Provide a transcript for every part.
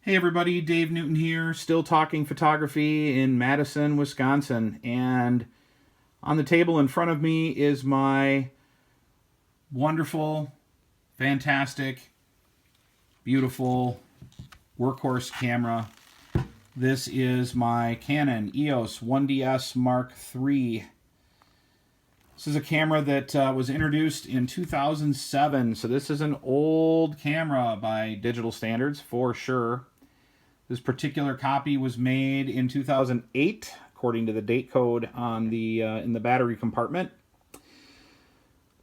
Hey everybody, Dave Newton here, still talking photography in Madison, Wisconsin. And on the table in front of me is my wonderful, fantastic, beautiful workhorse camera. This is my Canon EOS 1DS Mark III. This is a camera that was introduced in 2007, so this is an old camera by digital standards for sure. This particular copy was made in 2008, according to the date code on the in the battery compartment.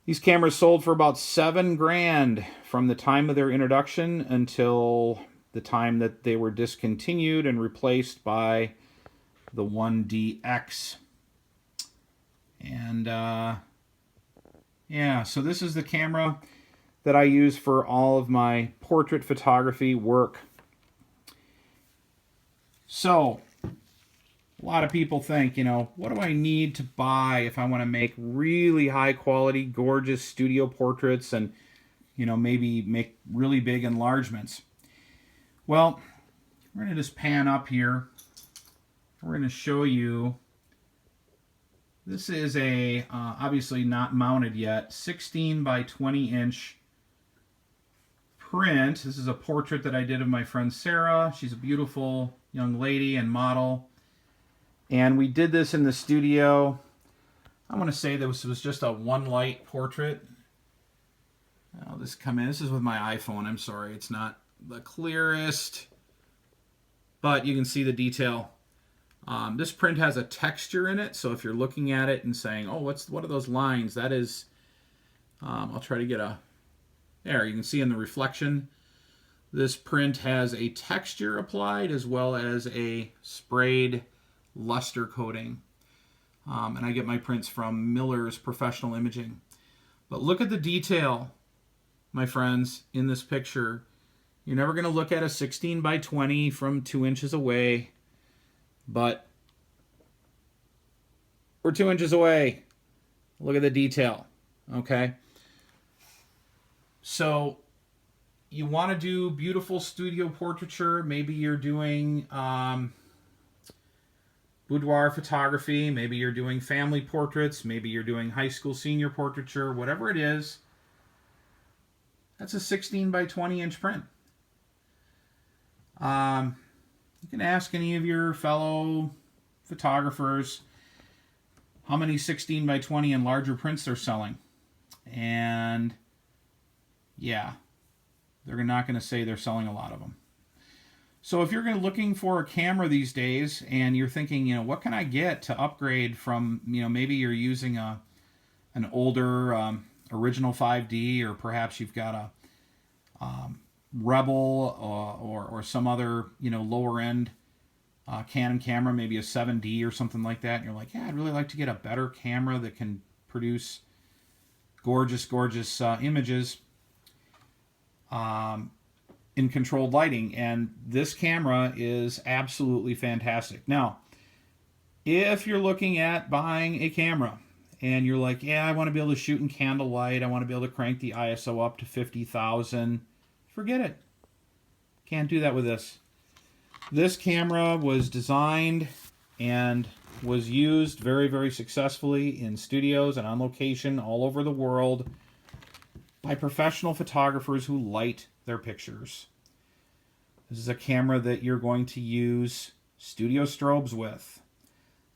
These cameras sold for about $7,000 from the time of their introduction until the time that they were discontinued and replaced by the 1DX. And yeah, so this is the camera that I use for all of my portrait photography work. So, a lot of people think, what do I need to buy if I want to make really high quality, gorgeous studio portraits and, maybe make really big enlargements? Well, we're going to just pan up here. We're going to show you. This is a, obviously not mounted yet, 16 by 20 inch print. This is a portrait that I did of my friend Sarah. She's a beautiful young lady and model. And we did this in the studio. I want to say this was just a one light portrait. I'll just come in. This is with my iPhone. I'm sorry, it's not the clearest, but you can see the detail. This print has a texture in it, so if you're looking at it and saying, oh, what are those lines? That is, I'll try to get a, there, you can see in the reflection, this print has a texture applied as well as a sprayed luster coating. And I get my prints from Miller's Professional Imaging. But look at the detail, my friends, in this picture. You're never going to look at a 16 by 20 from 2 inches away. But we're 2 inches away. Look at the detail, okay? So you want to do beautiful studio portraiture. Maybe you're doing boudoir photography. Maybe you're doing family portraits. Maybe you're doing high school senior portraiture. Whatever it is, that's a 16 by 20 inch print. You can ask any of your fellow photographers how many 16 by 20 and larger prints they're selling. And yeah, they're not going to say they're selling a lot of them. So if you're looking for a camera these days and you're thinking, what can I get to upgrade from, maybe you're using an older original 5D, or perhaps you've got a Rebel or some other lower end Canon camera, maybe a 7D or something like that, and you're like, yeah, I'd really like to get a better camera that can produce gorgeous images in controlled lighting. And this camera is absolutely fantastic. Now, if you're looking at buying a camera and you're like, yeah, I want to be able to shoot in candlelight, I want to be able to crank the ISO up to 50,000, forget it. Can't do that with this. This camera was designed and was used very, very successfully in studios and on location all over the world by professional photographers who light their pictures. This is a camera that you're going to use studio strobes with.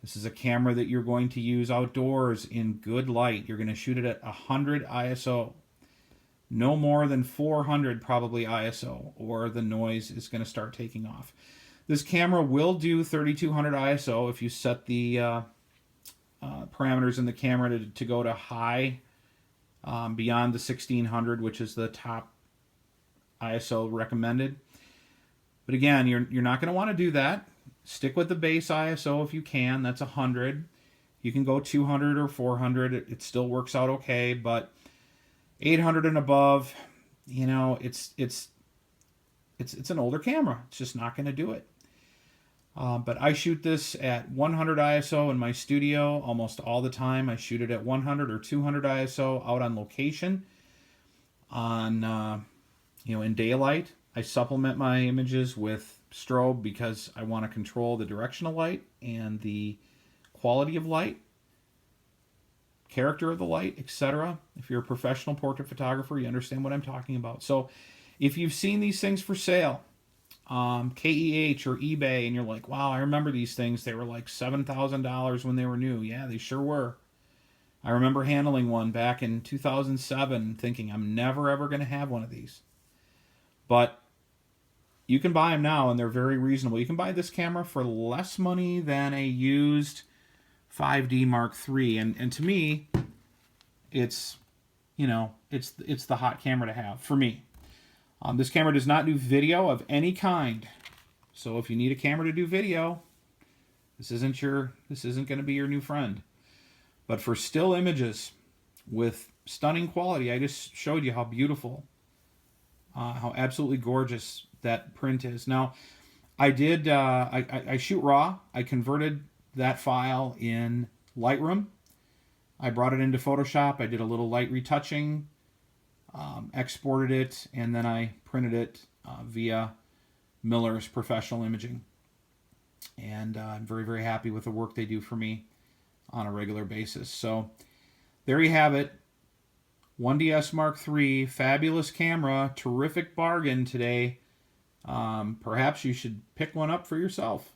This is a camera that you're going to use outdoors in good light. You're going to shoot it at 100 ISO. No more than 400 probably ISO, or the noise is going to start taking off. This camera will do 3200 ISO if you set the parameters in the camera to go to high, beyond the 1600, which is the top ISO recommended. But again, you're not going to want to do that. Stick with the base ISO if you can. That's 100. You can go 200 or 400. It still works out okay, but 800 and above, it's an older camera. It's just not going to do it. But I shoot this at 100 ISO in my studio almost all the time. I shoot it at 100 or 200 ISO out on location, in daylight. I supplement my images with strobe because I want to control the direction of light and the quality of light, character of the light, etc. If you're a professional portrait photographer, you understand what I'm talking about. So if you've seen these things for sale, KEH or eBay, and you're like, wow, I remember these things. They were like $7,000 when they were new. Yeah, they sure were. I remember handling one back in 2007 thinking I'm never ever going to have one of these. But you can buy them now and they're very reasonable. You can buy this camera for less money than a used 5D Mark III. And to me, it's, you know, it's the hot camera to have for me. This camera does not do video of any kind. So if you need a camera to do video, this isn't going to be your new friend. But for still images with stunning quality, I just showed you how beautiful, how absolutely gorgeous that print is. Now, I did, I shoot RAW. I converted that file in Lightroom. I brought it into Photoshop. I did a little light retouching, exported it, and then I printed it via Miller's Professional Imaging. And I'm very, very happy with the work they do for me on a regular basis. So there you have it. 1DS Mark III, fabulous camera, terrific bargain today. Perhaps you should pick one up for yourself.